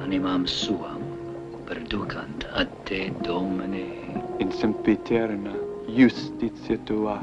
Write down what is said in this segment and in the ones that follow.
animam suam perducant ad te, Domine. In sempiterna justitia tua.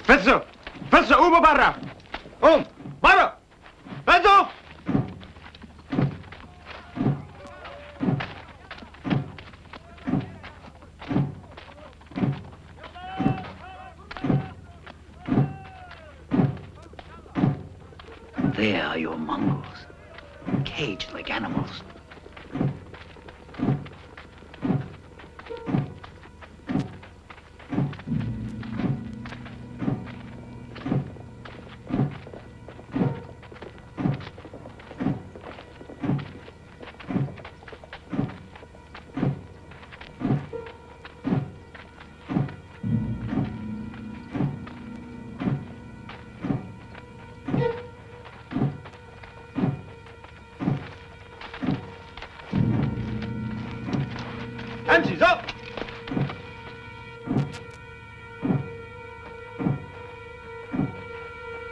Fezzo! Fezzo, umo barra! Barra! Fezzo! There are your Mongols, caged like animals. امشي زق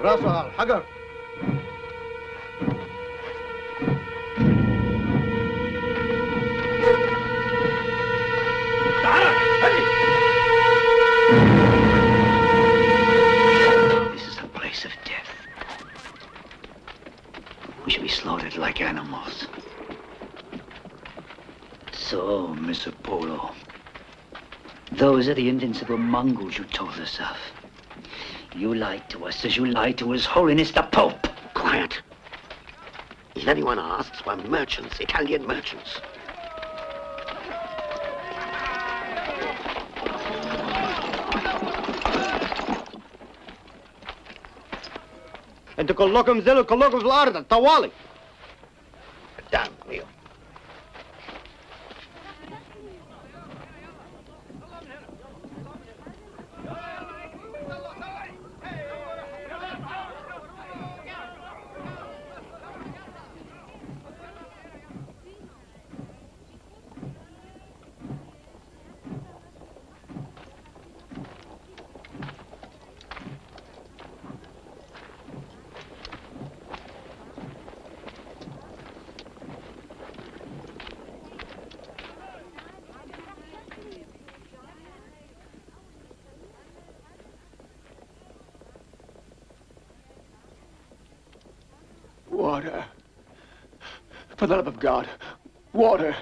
راسه على الحجر تعال هدي This is a place of death. We should be slaughtered like animals. So, Mr. Polo, those are the invincible Mongols you told us of. You lied to us as you lied to His Holiness the Pope. Quiet. If anyone asks, we're merchants, Italian merchants. انتوا كلكم انزلوا كلكم في الارض طوالي Damn you. Water. For the love of God, water.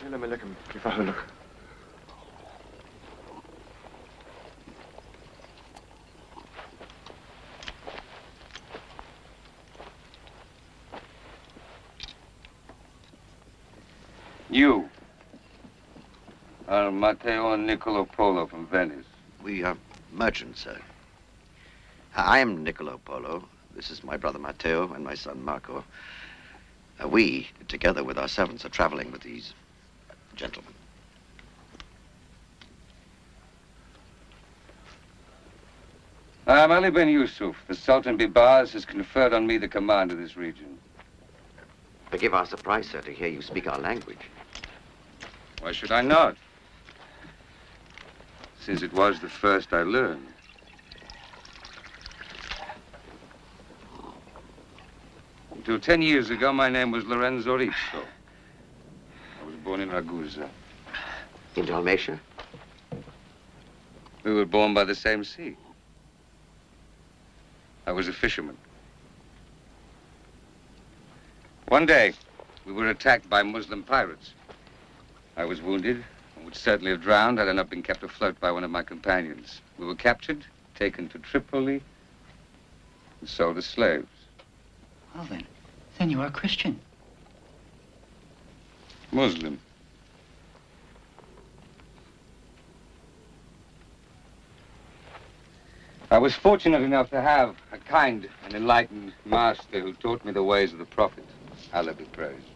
سلام عليكم كيف حالك؟ You are Matteo and Niccolo Polo from Venice. We are merchants, sir. I am Niccolo Polo. This is my brother Matteo and my son Marco. We, together with our servants, are traveling with these gentlemen. I am Ali Ben Yusuf. The Sultan Bibars has conferred on me the command of this region. Forgive our surprise, sir, to hear you speak our language. Why should I not? Since it was the first I learned. Until 10 years ago, my name was Lorenzo Rizzo. I was born in Ragusa. In Dalmatia? We were born by the same sea. I was a fisherman. One day, we were attacked by Muslim pirates. I was wounded and would certainly have drowned had I not been kept afloat by one of my companions. We were captured, taken to Tripoli, and sold as slaves. Well then you are Christian. Muslim. I was fortunate enough to have a kind and enlightened master who taught me the ways of the Prophet. Allah be praised.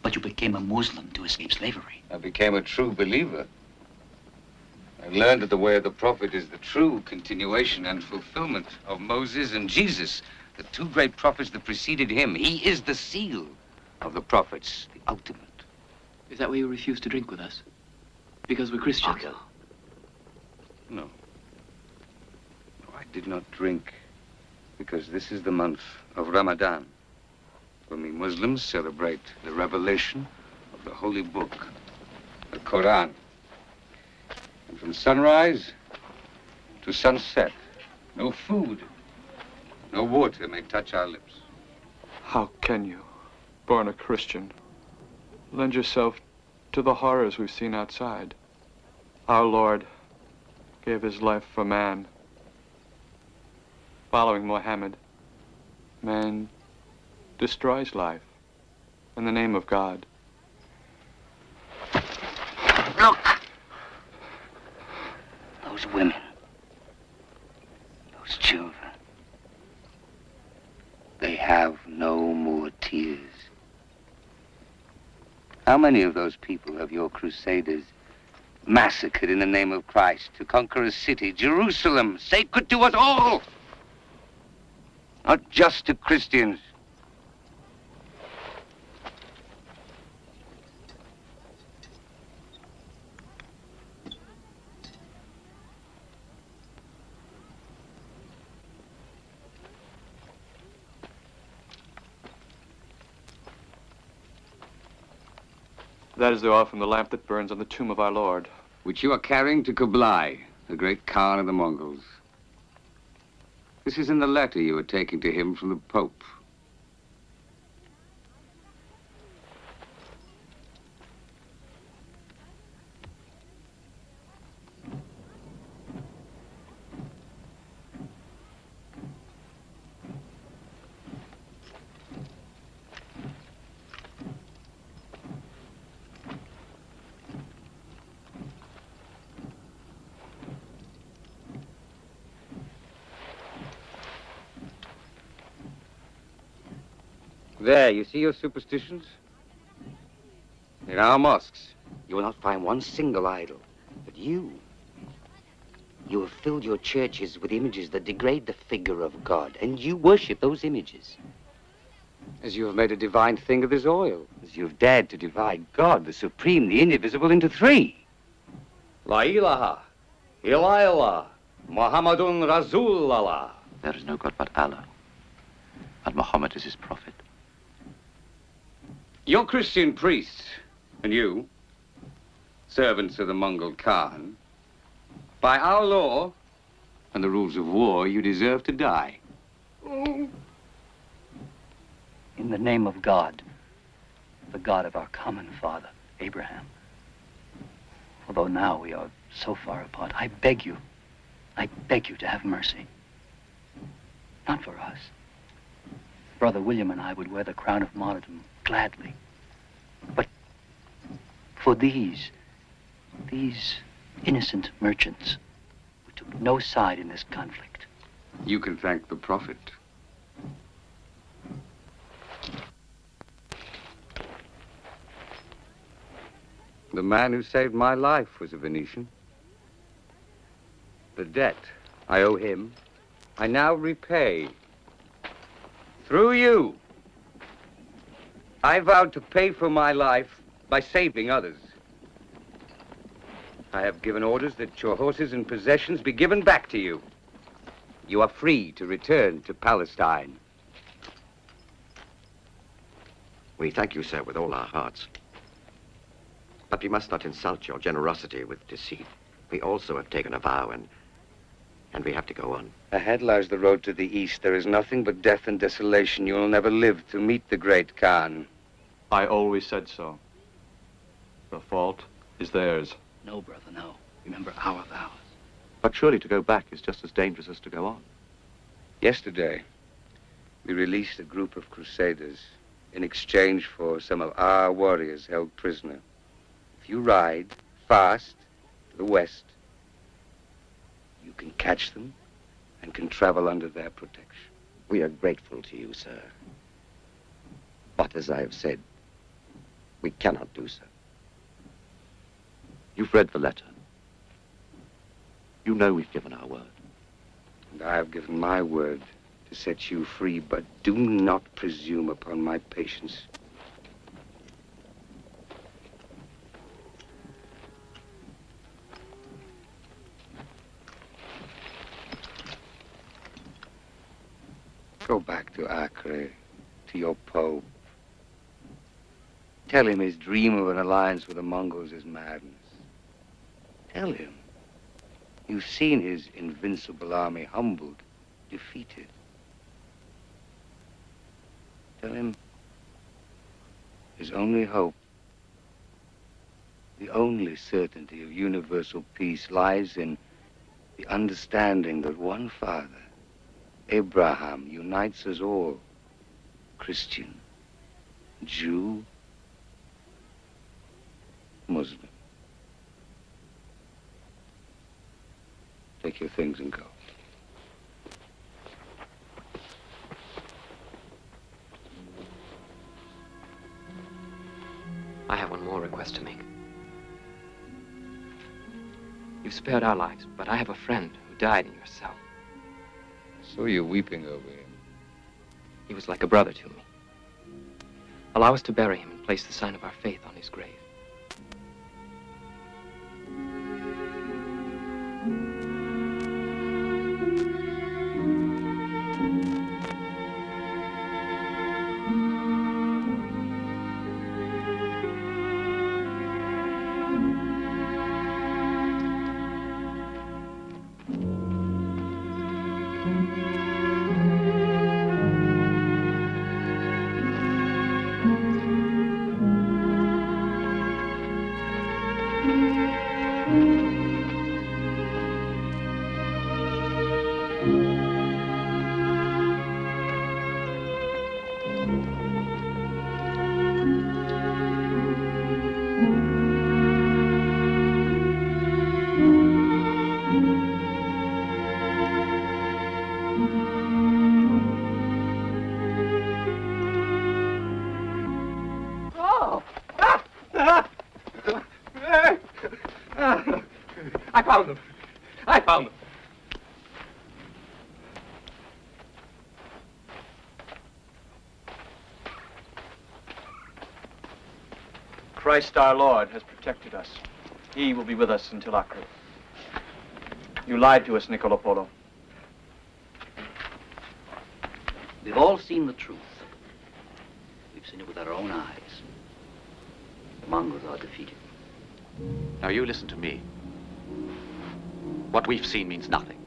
But you became a Muslim to escape slavery. I became a true believer. I learned that the way of the Prophet is the true continuation and fulfillment of Moses and Jesus, the two great prophets that preceded him. He is the seal of the prophets, the ultimate. Is that why you refuse to drink with us? Because we're Christians? Uncle. No. No, I did not drink because this is the month of Ramadan, when we Muslims celebrate the revelation of the holy book, the Quran. And from sunrise to sunset, no food, no water may touch our lips. How can you, born a Christian, lend yourself to the horrors we've seen outside? Our Lord gave his life for man. Following Mohammed, man destroys life in the name of God. Look! Those women. Those children. They have no more tears. How many of those people have your crusaders massacred in the name of Christ to conquer a city, Jerusalem, sacred to us all? Not just to Christians. That is the oil from the lamp that burns on the tomb of our Lord. Which you are carrying to Kublai, the great Khan of the Mongols. This is in the letter you were taking to him from the Pope. There, you see your superstitions? In our mosques, you will not find one single idol. But you have filled your churches with images that degrade the figure of God, and you worship those images. As you have made a divine thing of this oil, as you have dared to divide God, the supreme, the indivisible, into three. La ilaha, illallah, Muhammadun Rasulullah. There is no God but Allah, and Muhammad is his prophet. Your Christian priests, and you, servants of the Mongol Khan, by our law and the rules of war, you deserve to die. In the name of God, the God of our common father, Abraham. Although now we are so far apart, I beg you to have mercy. Not for us. Brother William and I would wear the crown of martyrdom gladly. But for these innocent merchants who took no side in this conflict. You can thank the Prophet. The man who saved my life was a Venetian. The debt I owe him, I now repay. Through you. I vowed to pay for my life by saving others. I have given orders that your horses and possessions be given back to you. You are free to return to Palestine. We thank you, sir, with all our hearts. But we must not insult your generosity with deceit. We also have taken a vow, and we have to go on. Ahead lies the road to the east. There is nothing but death and desolation. You will never live to meet the great Khan. I always said so. The fault is theirs. No, brother, no. Remember our vows. But surely to go back is just as dangerous as to go on. Yesterday, we released a group of crusaders in exchange for some of our warriors held prisoner. If you ride fast to the west, you can catch them and can travel under their protection. We are grateful to you, sir. But as I have said, we cannot do so. You've read the letter. You know we've given our word. And I have given my word to set you free, but do not presume upon my patience. Go back to Acre, to your Pope. Tell him his dream of an alliance with the Mongols is madness. Tell him you've seen his invincible army humbled, defeated. Tell him his only hope, the only certainty of universal peace lies in the understanding that one Father, Abraham, unites us all, Christian, Jew, Muslim. Take your things and go. I have one more request to make. You've spared our lives, but I have a friend who died in your cell. So you're weeping over him. He was like a brother to me. Allow us to bury him and place the sign of our faith on his grave. I found them. I found them. Christ our Lord has protected us. He will be with us until Acre. You lied to us, Niccolo Polo. We've all seen the truth. We've seen it with our own eyes. The Mongols are defeated. Now you listen to me. What we've seen means nothing.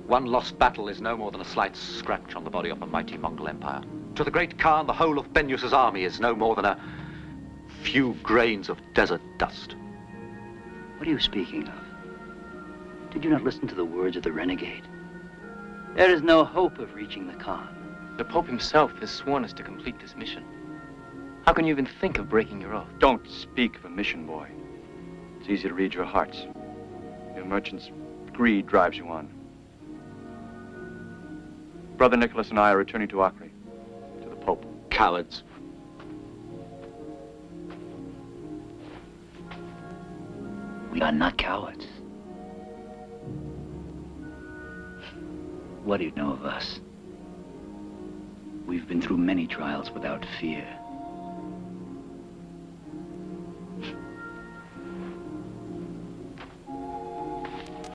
One lost battle is no more than a slight scratch on the body of a mighty Mongol empire. To the great Khan, the whole of Benyus's army is no more than a few grains of desert dust. What are you speaking of? Did you not listen to the words of the renegade? There is no hope of reaching the Khan. The Pope himself has sworn us to complete this mission. How can you even think of breaking your oath? Don't speak of a mission, boy. It's easy to read your hearts. Your merchant's greed drives you on. Brother Nicholas and I are returning to Acre, to the Pope. Cowards. We are not cowards. What do you know of us? We've been through many trials without fear.